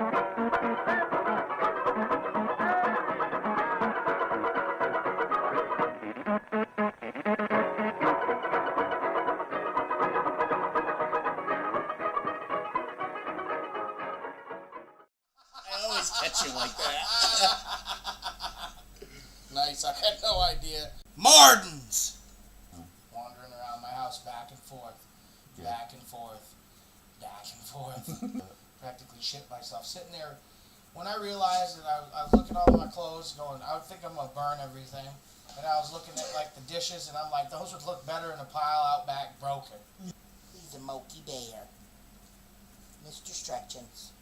I always catch you like that. Nice, I had no idea. Mardens! Wandering around my house back and forth, back and forth, back and forth. Practically shit myself. Sitting there, when I realized that I was looking at all my clothes going, I would think I'm going to burn everything. And I was looking at like the dishes and I'm like, those would look better in a pile out back broken. He's a Moki Bear. Mr. Stretchins.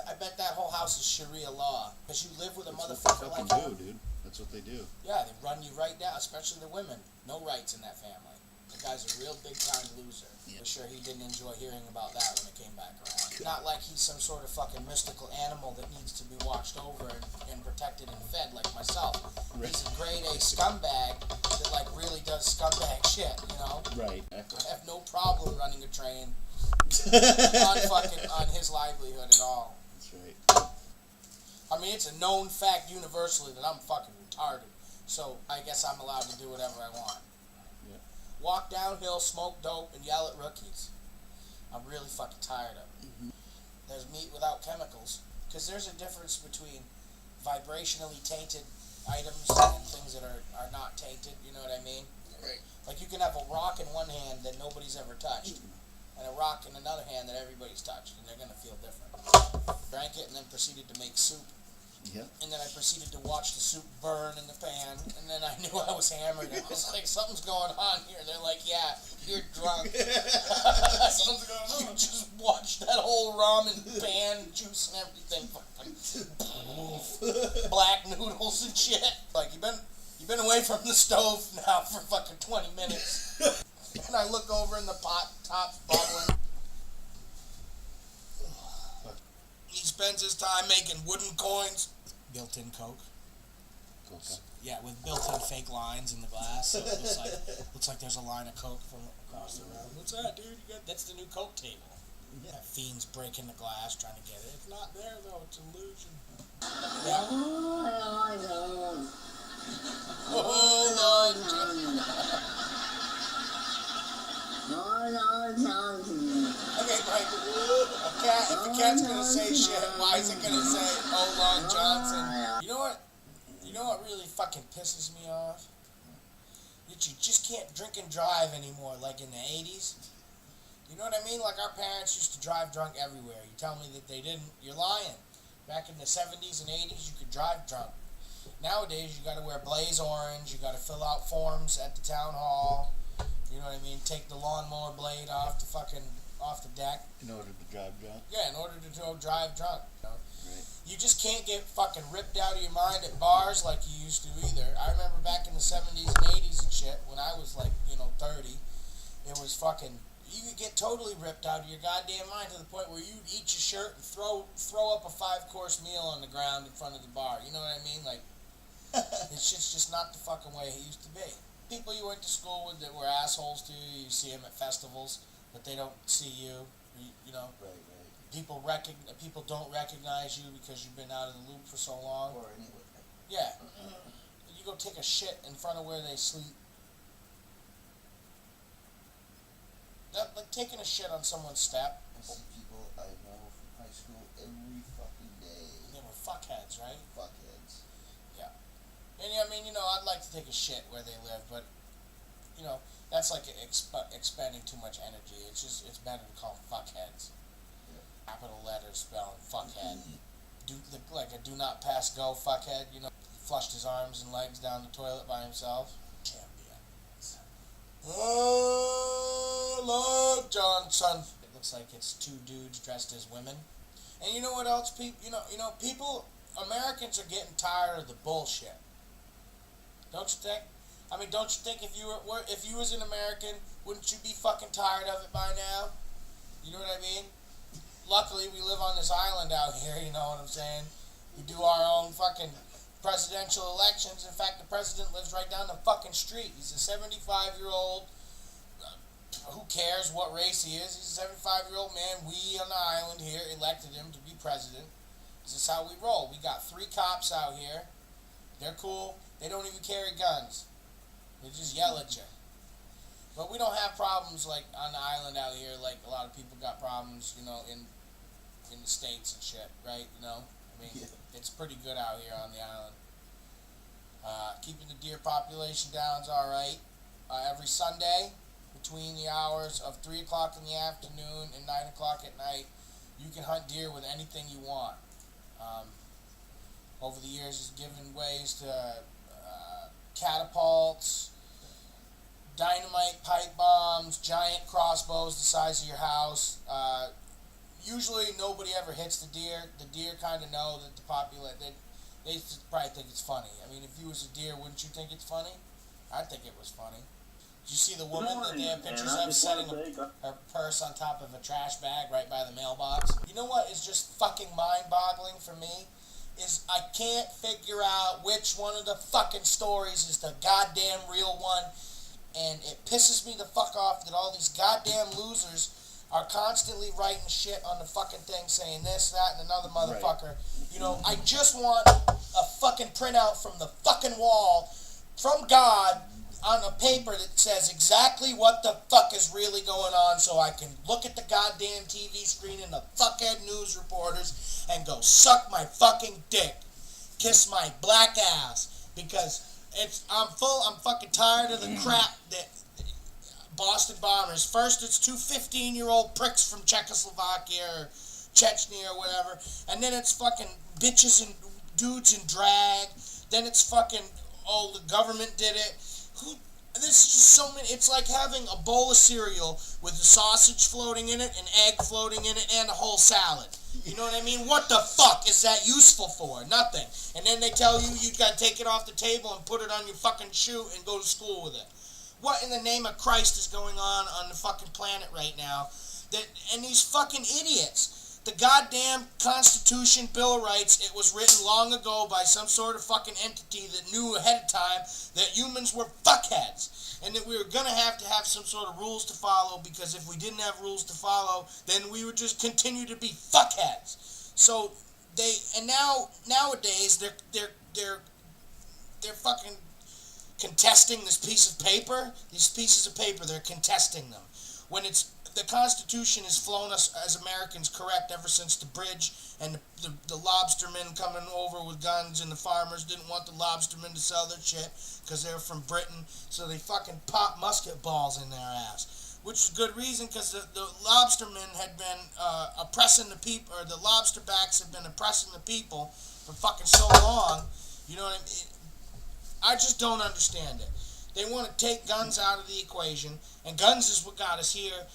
I bet that whole house is Sharia law. Because you live with a motherfucker like that. That's what they do, dude. That's what they do. Yeah, they run you right down, especially the women. No rights in that family. The guy's a real big-time loser. Yeah. I'm sure he didn't enjoy hearing about that when it came back around. Yeah. Not like he's some sort of fucking mystical animal that needs to be watched over and protected and fed like myself. Right. He's a grade A scumbag that like really does scumbag shit, you know? Right. I have no problem running a train on his livelihood at all. That's right. I mean, it's a known fact universally that I'm fucking retarded. So I guess I'm allowed to do whatever I want. Yeah. Walk downhill, smoke dope, and yell at rookies. I'm really fucking tired of it. Mm-hmm. There's meat without chemicals. Because there's a difference between vibrationally tainted items and things that are not tainted. You know what I mean? Right. Like you can have a rock in one hand that nobody's ever touched. And a rock in another hand that everybody's touched. And they're going to feel different. Drank it and then proceeded to make soup. Yeah. And then I proceeded to watch the soup burn in the pan, and then I knew I was hammered. I was like, something's going on here. They're like, yeah, you're drunk. Something's going on. You just watched that whole ramen pan, juice and everything. Black noodles and shit. Like, you've been away from the stove now for fucking 20 minutes. And I look over and the pot top's bubbling. He spends his time making wooden coins. Built-in Coke. Okay. Yeah, with built-in fake lines in the glass. So it looks like there's a line of Coke from across the room. What's that, dude? That's the new Coke table. Yeah. That fiend's breaking the glass trying to get it. It's not there, though. It's an illusion. Yeah. Oh, Lord. Okay, Mike. If the cat's gonna say shit, why is it gonna say, "Oh, Long Johnson"? You know what really fucking pisses me off? That you just can't drink and drive anymore, like in the 80s. You know what I mean? Like our parents used to drive drunk everywhere. You tell me that they didn't, you're lying. Back in the 70s and 80s, you could drive drunk. Nowadays, you gotta wear blaze orange. You gotta fill out forms at the town hall. You know what I mean? Take the lawnmower blade off the deck. In order to drive drunk? Yeah, in order to drive drunk. You know? Right. You just can't get fucking ripped out of your mind at bars like you used to either. I remember back in the 70s and 80s and shit, when I was like, 30, it was fucking, you could get totally ripped out of your goddamn mind to the point where you'd eat your shirt and throw up a 5-course meal on the ground in front of the bar. You know what I mean? Like, it's just not the fucking way it used to be. People you went to school with that were assholes to you, you see them at festivals, but they don't see you, you know. Right. People don't recognize you because you've been out of the loop for so long. Or anyway. Yeah. You go take a shit in front of where they sleep. Like taking a shit on someone's step. I see people I know from high school every fucking day. They were fuckheads, right? Fuckheads. Yeah. And I mean, I'd like to take a shit where they live, but, that's like expending too much energy. It's better to call them fuckheads. Yeah. Capital letters spelling fuckhead. Like a do not pass go fuckhead, flushed his arms and legs down the toilet by himself. Champions. Oh, Lord Johnson. It looks like it's 2 dudes dressed as women. And you know what else, people, Americans are getting tired of the bullshit. Don't you think? I mean, don't you think if you was an American, wouldn't you be fucking tired of it by now? You know what I mean? Luckily, we live on this island out here, you know what I'm saying? We do our own fucking presidential elections. In fact, the president lives right down the fucking street. He's a 75-year-old who cares what race he is? He's a 75-year-old man. We on the island here elected him to be president. This is how we roll. We got 3 cops out here. They're cool. They don't even carry guns. They just yell at you. But we don't have problems like on the island out here like a lot of people got problems, in the States and shit, right? I mean, It's pretty good out here on the island. Keeping the deer population down is alright. Every Sunday, between the hours of 3 o'clock in the afternoon and 9 o'clock at night, you can hunt deer with anything you want. Over the years, it's given ways to catapults, dynamite pipe bombs, giant crossbows the size of your house. Usually, nobody ever hits the deer. The deer kind of know that they probably think it's funny. I mean, if you was a deer, wouldn't you think it's funny? I think it was funny. Did you see the woman that they have pictures of setting her purse on top of a trash bag right by the mailbox? You know what is just fucking mind-boggling for me? Is I can't figure out which one of the fucking stories is the goddamn real one, and it pisses me the fuck off that all these goddamn losers are constantly writing shit on the fucking thing saying this, that, and another motherfucker. Right. I just want a fucking printout from the fucking wall from God on a paper that says exactly what the fuck is really going on so I can look at the goddamn TV screen and the fuckhead news reporters and go suck my fucking dick. Kiss my black ass. Because I'm fucking tired of the crap that Boston Bombers. First it's 2 15-year-old pricks from Czechoslovakia or Chechnya or whatever. And then it's fucking bitches and dudes in drag. Then it's fucking, the government did it. There's just so many. It's like having a bowl of cereal with a sausage floating in it, an egg floating in it, and a whole salad. You know what I mean? What the fuck is that useful for? Nothing. And then they tell you gotta take it off the table and put it on your fucking shoe and go to school with it. What in the name of Christ is going on the fucking planet right now? And these fucking idiots. The goddamn Constitution, Bill of Rights, it was written long ago by some sort of fucking entity that knew ahead of time that humans were fuckheads. And that we were going to have some sort of rules to follow, because if we didn't have rules to follow, then we would just continue to be fuckheads. So nowadays they're fucking contesting this piece of paper. These pieces of paper, they're contesting them. When the Constitution has flown us as Americans correct ever since the bridge and the lobstermen coming over with guns, and the farmers didn't want the lobstermen to sell their shit because they were from Britain, so they fucking pop musket balls in their ass. Which is good reason, because the lobstermen had been oppressing the people, or the lobsterbacks have been oppressing the people for fucking so long. You know what I mean? I just don't understand it. They want to take guns out of the equation, and guns is what got us here.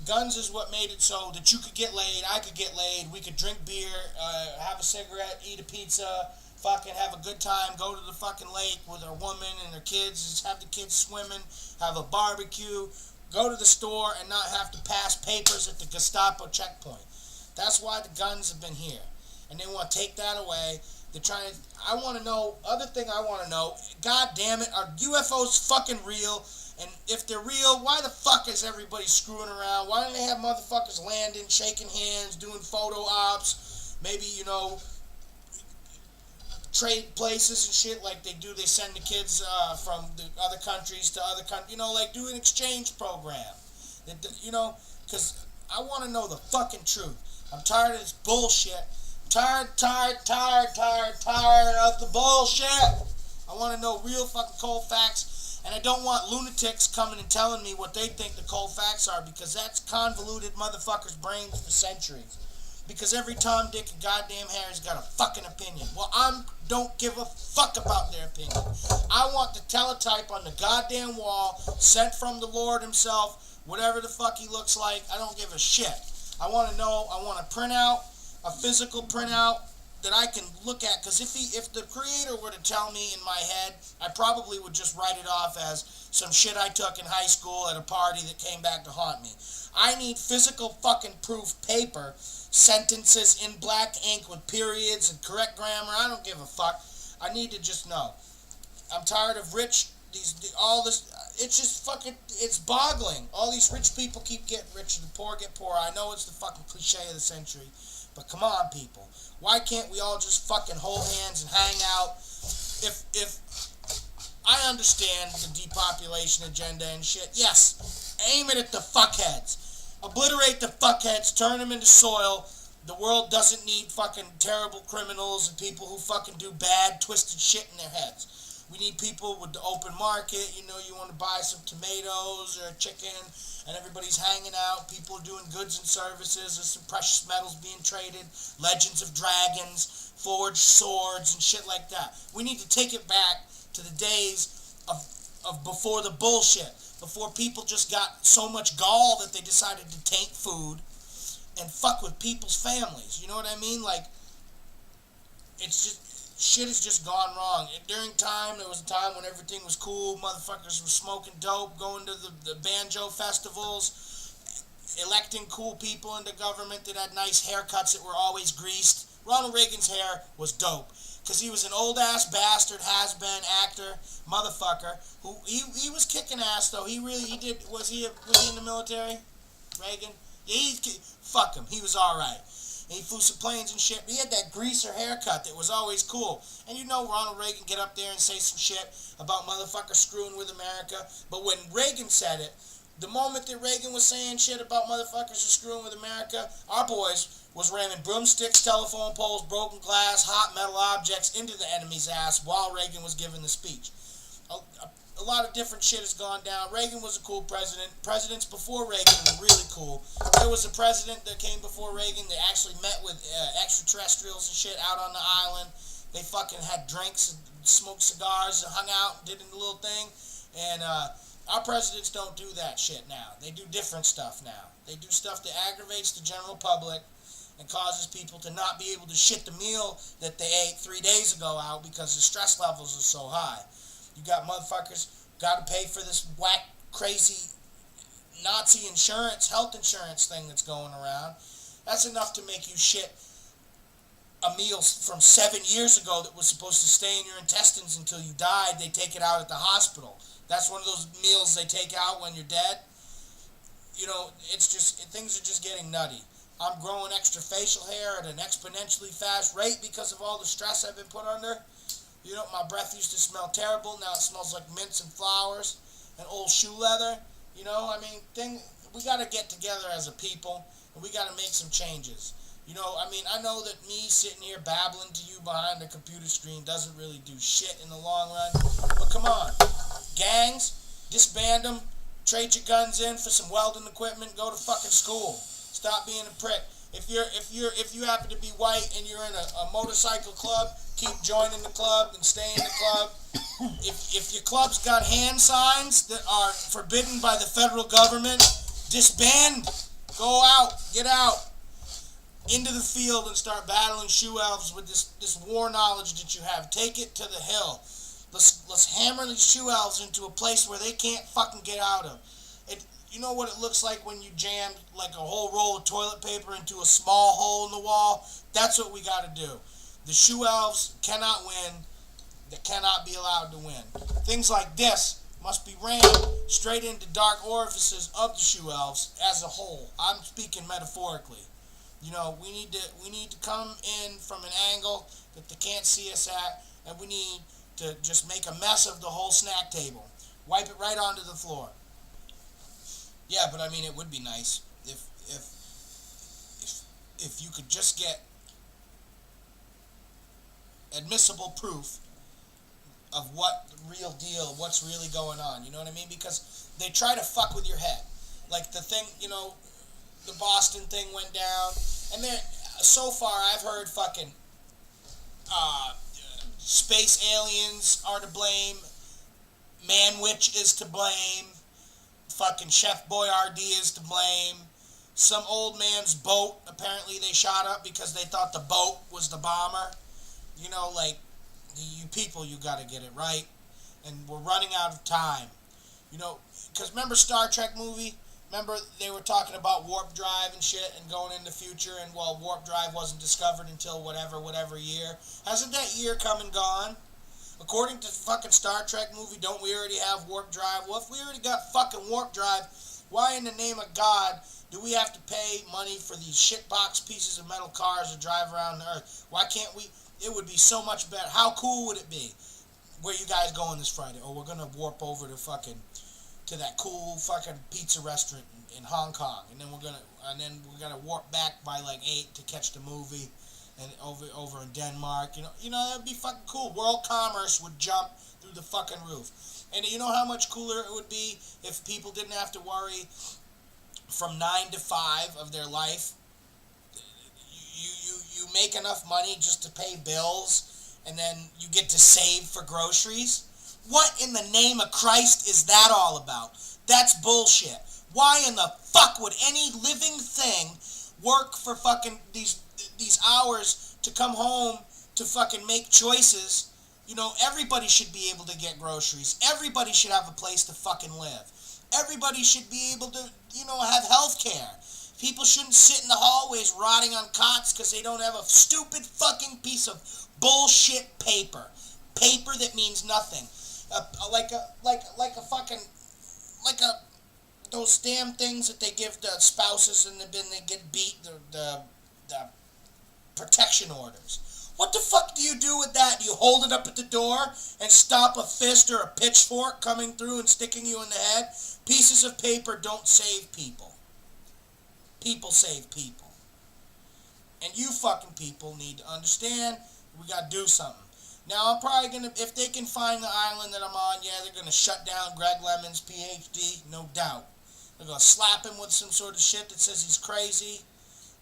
Guns is what made it so that you could get laid, I could get laid, we could drink beer, have a cigarette, eat a pizza, fucking have a good time, go to the fucking lake with our woman and our kids, just have the kids swimming, have a barbecue, go to the store and not have to pass papers at the Gestapo checkpoint. That's why the guns have been here. And they want to take that away. They're trying to, other thing I want to know, god damn it, are UFOs fucking real? And if they're real, why the fuck is everybody screwing around? Why don't they have motherfuckers landing, shaking hands, doing photo ops, maybe, trade places and shit like they do? They send the kids from the other countries to other countries, like do an exchange program. Because I want to know the fucking truth. I'm tired of this bullshit. Tired of the bullshit. I want to know real fucking cold facts, and I don't want lunatics coming and telling me what they think the cold facts are, because that's convoluted motherfuckers' brains for centuries. Because every Tom, Dick, and goddamn Harry's got a fucking opinion. Well, I don't give a fuck about their opinion. I want the teletype on the goddamn wall, sent from the Lord himself, whatever the fuck he looks like. I don't give a shit. I want to know, I want to print out a physical printout that I can look at, because if the creator were to tell me in my head, I probably would just write it off as some shit I took in high school at a party that came back to haunt me. I need physical fucking proof paper, sentences in black ink with periods and correct grammar. I don't give a fuck. I need to just know. I'm tired of rich all this, it's just fucking, it's boggling. All these rich people keep getting richer, the poor get poorer. I know it's the fucking cliche of the century, but come on, people. Why can't we all just fucking hold hands and hang out? If I understand the depopulation agenda and shit, yes, aim it at the fuckheads. Obliterate the fuckheads, turn them into soil. The world doesn't need fucking terrible criminals and people who fucking do bad, twisted shit in their heads. We need people with the open market. You know, you want to buy some tomatoes or a chicken, and everybody's hanging out. People are doing goods and services. There's some precious metals being traded. Legends of dragons, forged swords, and shit like that. We need to take it back to the days of before the bullshit. Before people just got so much gall that they decided to taint food and fuck with people's families. You know what I mean? Like, it's just, shit has just gone wrong. There was a time when everything was cool. Motherfuckers were smoking dope, going to the banjo festivals, electing cool people into government that had nice haircuts that were always greased. Ronald Reagan's hair was dope. Because he was an old-ass bastard, has-been actor, motherfucker, who, he was kicking ass, though. Was he in the military? Reagan? Yeah, fuck him. He was alright. And he flew some planes and shit, but he had that greaser haircut that was always cool. And you know Ronald Reagan get up there and say some shit about motherfuckers screwing with America. But when Reagan said it, the moment that Reagan was saying shit about motherfuckers screwing with America, our boys was ramming broomsticks, telephone poles, broken glass, hot metal objects into the enemy's ass while Reagan was giving the speech. A lot of different shit has gone down. Reagan was a cool president. Presidents before Reagan were really cool. There was a president that came before Reagan that actually met with extraterrestrials and shit out on the island. They fucking had drinks and smoked cigars and hung out and did a little thing. And our presidents don't do that shit now. They do different stuff now. They do stuff that aggravates the general public and causes people to not be able to shit the meal that they ate 3 days ago out because the stress levels are so high. You got motherfuckers got to pay for this whack, crazy Nazi insurance, health insurance thing that's going around. That's enough to make you shit a meal from 7 years ago that was supposed to stay in your intestines until you died. They take it out at the hospital. That's one of those meals they take out when you're dead. You know, it's just, things are just getting nutty. I'm growing extra facial hair at an exponentially fast rate because of all the stress I've been put under. You know, my breath used to smell terrible. Now it smells like mints and flowers and old shoe leather. You know, I mean, we got to get together as a people, and we got to make some changes. You know, I mean, I know that me sitting here babbling to you behind the computer screen doesn't really do shit in the long run. But come on, gangs, disband them, trade your guns in for some welding equipment, go to fucking school. Stop being a prick. If you happen to be white and you're in a motorcycle club, keep joining the club and stay in the club. If your club's got hand signs that are forbidden by the federal government, disband. Go out. Get out into the field and start battling shoe elves with this war knowledge that you have. Take it to the hill. Let's hammer these shoe elves into a place where they can't fucking get out of. You know what it looks like when you jam like a whole roll of toilet paper into a small hole in the wall? That's what we got to do. The shoe elves cannot win. They cannot be allowed to win. Things like this must be rammed straight into dark orifices of the shoe elves as a whole. I'm speaking metaphorically. You know, we need to come in from an angle that they can't see us at, and we need to just make a mess of the whole snack table. Wipe it right onto the floor. Yeah, but I mean, it would be nice if you could just get admissible proof of what the real deal, what's really going on. You know what I mean? Because they try to fuck with your head. Like the thing, you know, the Boston thing went down, and so far I've heard fucking space aliens are to blame, Man-Witch is to blame, fucking Chef Boyardee is to blame. Some old man's boat, apparently they shot up because they thought the boat was the bomber. You know, like, you people, you gotta get it right. And we're running out of time. You know, because remember Star Trek movie? Remember they were talking about warp drive and shit and going in the future, and well, warp drive wasn't discovered until whatever year. Hasn't that year come and gone? According to fucking Star Trek movie, don't we already have warp drive? Well, if we already got fucking warp drive, why in the name of God do we have to pay money for these shitbox pieces of metal cars to drive around the Earth? Why can't we? It would be so much better. How cool would it be? Where you guys going this Friday? Oh, we're gonna warp over to that cool fucking pizza restaurant in Hong Kong, and then we're gonna warp back by like 8 to catch the movie, and over in Denmark. That'd be fucking cool. World commerce would jump through the fucking roof. And you know how much cooler it would be if people didn't have to worry from 9 to 5 of their life. You make enough money just to pay bills, and then you get to save for groceries. What in the name of Christ is that all about? That's bullshit. Why in the fuck would any living thing work for fucking these hours to come home to fucking make choices? Everybody should be able to get groceries. Everybody should have a place to fucking live. Everybody should be able to, have health care. People shouldn't sit in the hallways rotting on cots because they don't have a stupid fucking piece of bullshit paper. Paper that means nothing. Those damn things that they give the spouses and then they get beat, the protection orders. What the fuck do you do with that? Do you hold it up at the door and stop a fist or a pitchfork coming through and sticking you in the head? Pieces of paper don't save people. People save people. And you fucking people need to understand we gotta do something. Now I'm probably gonna, if they can find the island that I'm on, yeah, they're gonna shut down Greg Lemmins, PhD, no doubt. They're gonna slap him with some sort of shit that says he's crazy.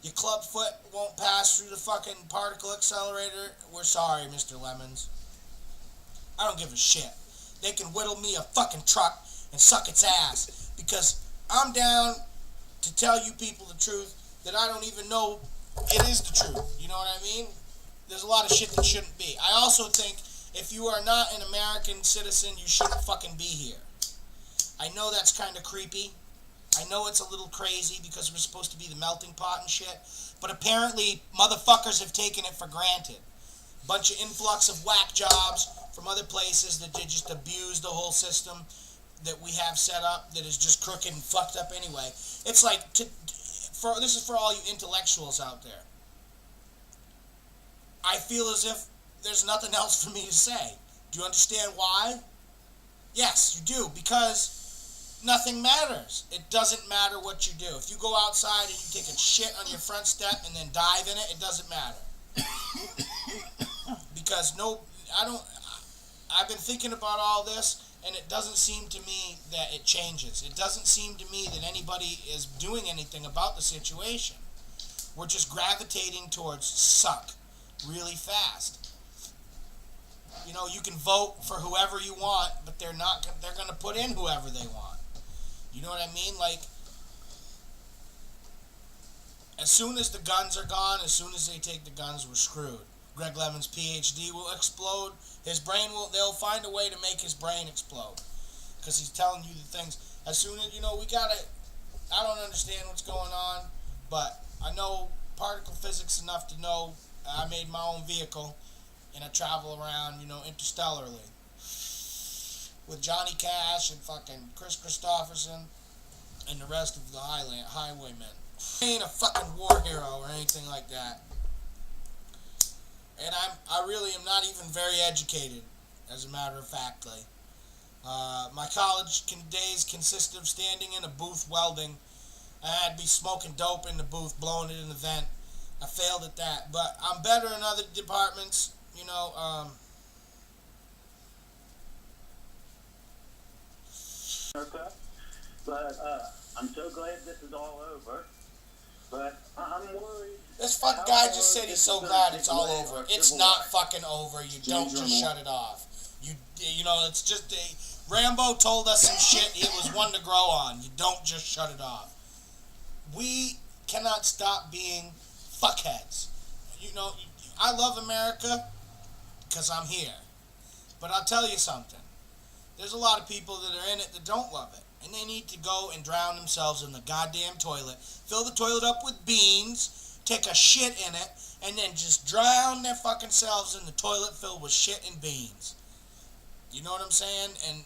Your club foot won't pass through the fucking particle accelerator. We're sorry, Mr. Lemmins. I don't give a shit. They can whittle me a fucking truck and suck its ass. Because I'm down to tell you people the truth that I don't even know it is the truth. You know what I mean? There's a lot of shit that shouldn't be. I also think if you are not an American citizen, you shouldn't fucking be here. I know that's kind of creepy. I know it's a little crazy because we're supposed to be the melting pot and shit, but apparently motherfuckers have taken it for granted. Bunch of influx of whack jobs from other places that they just abuse the whole system that we have set up that is just crooked and fucked up anyway. It's like, this is for all you intellectuals out there. I feel as if there's nothing else for me to say. Do you understand why? Yes, you do, because nothing matters. It doesn't matter what you do. If you go outside and you take a shit on your front step and then dive in it, it doesn't matter. Because I've been thinking about all this, and it doesn't seem to me that it changes. It doesn't seem to me that anybody is doing anything about the situation. We're just gravitating towards suck really fast. You can vote for whoever you want, but they're going to put in whoever they want. You know what I mean? Like, as soon as the guns are gone, as soon as they take the guns, we're screwed. Greg Lemmins' PhD will explode. They'll find a way to make his brain explode. Because he's telling you the things. As soon as, I don't understand what's going on, but I know particle physics enough to know I made my own vehicle, and I travel around, interstellarly. With Johnny Cash and fucking Chris Christopherson and the rest of the highwaymen. I ain't a fucking war hero or anything like that. And I really am not even very educated, as a matter of factly. My college days consisted of standing in a booth welding. I'd be smoking dope in the booth, blowing it in the vent. I failed at that, but I'm better in other departments, Okay. But I'm so glad this is all over. But I'm worried. This fucking guy just said he's so glad it's all over. It's not fucking over. You don't just shut it off. It's just Rambo told us some shit. It was one to grow on. You don't just shut it off. We cannot stop being fuckheads. I love America because I'm here. But I'll tell you something. There's a lot of people that are in it that don't love it. And they need to go and drown themselves in the goddamn toilet. Fill the toilet up with beans, take a shit in it, and then just drown their fucking selves in the toilet filled with shit and beans. You know what I'm saying? And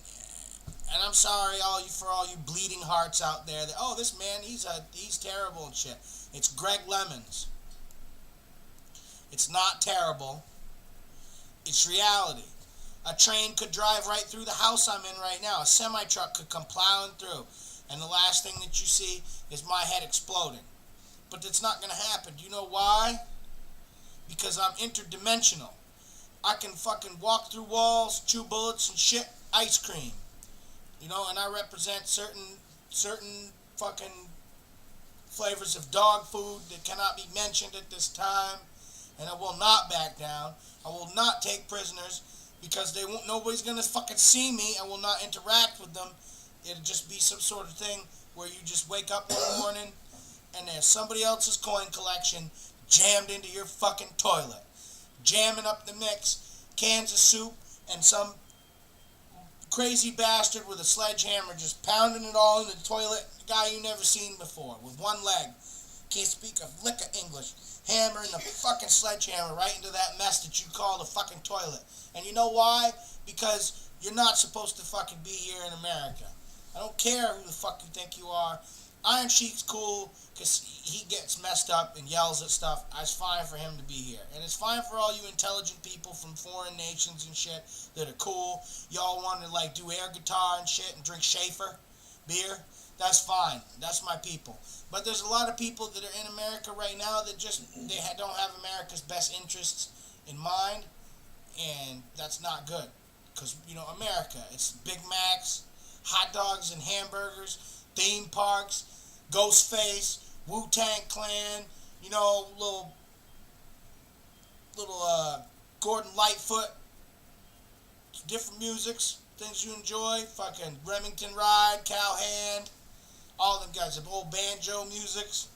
I'm sorry for all you bleeding hearts out there that, oh, this man, he's terrible and shit. It's Greg Lemmins. It's not terrible. It's reality. A train could drive right through the house I'm in right now. A semi-truck could come plowing through. And the last thing that you see is my head exploding. But that's not going to happen. Do you know why? Because I'm interdimensional. I can fucking walk through walls, chew bullets and shit ice cream. You know, and I represent certain fucking flavors of dog food that cannot be mentioned at this time. And I will not back down. I will not take prisoners because nobody's going to fucking see me. I will not interact with them. It'll just be some sort of thing where you just wake up one morning and there's somebody else's coin collection jammed into your fucking toilet. Jamming up the mix, cans of soup, and some crazy bastard with a sledgehammer just pounding it all in the toilet. A guy you never seen before with one leg. Can't speak a lick of English. Hammering the fucking sledgehammer right into that mess that you call the fucking toilet. And you know why? Because you're not supposed to fucking be here in America. I don't care who the fuck you think you are. Iron Sheik's cool because he gets messed up and yells at stuff. It's fine for him to be here. And it's fine for all you intelligent people from foreign nations and shit that are cool. Y'all want to like do air guitar and shit and drink Schaefer beer. That's fine. That's my people. But there's a lot of people that are in America right now that don't have America's best interests in mind. And that's not good. Because, you know, America, it's Big Macs, hot dogs and hamburgers, theme parks, Ghostface, Wu-Tang Clan, you know, little Gordon Lightfoot, different musics, things you enjoy, fucking Remington Ride, Cowhand, all them guys, the old banjo musics.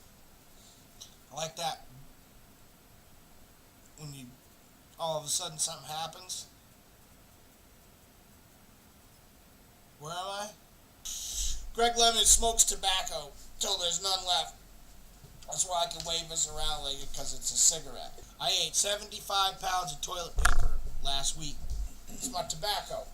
I like that. When you, all of a sudden something happens. Where am I? Greg Lemmins smokes tobacco till there's none left. That's why I can wave this around like it because it's a cigarette. I ate 75 pounds of toilet paper last week. It's my tobacco.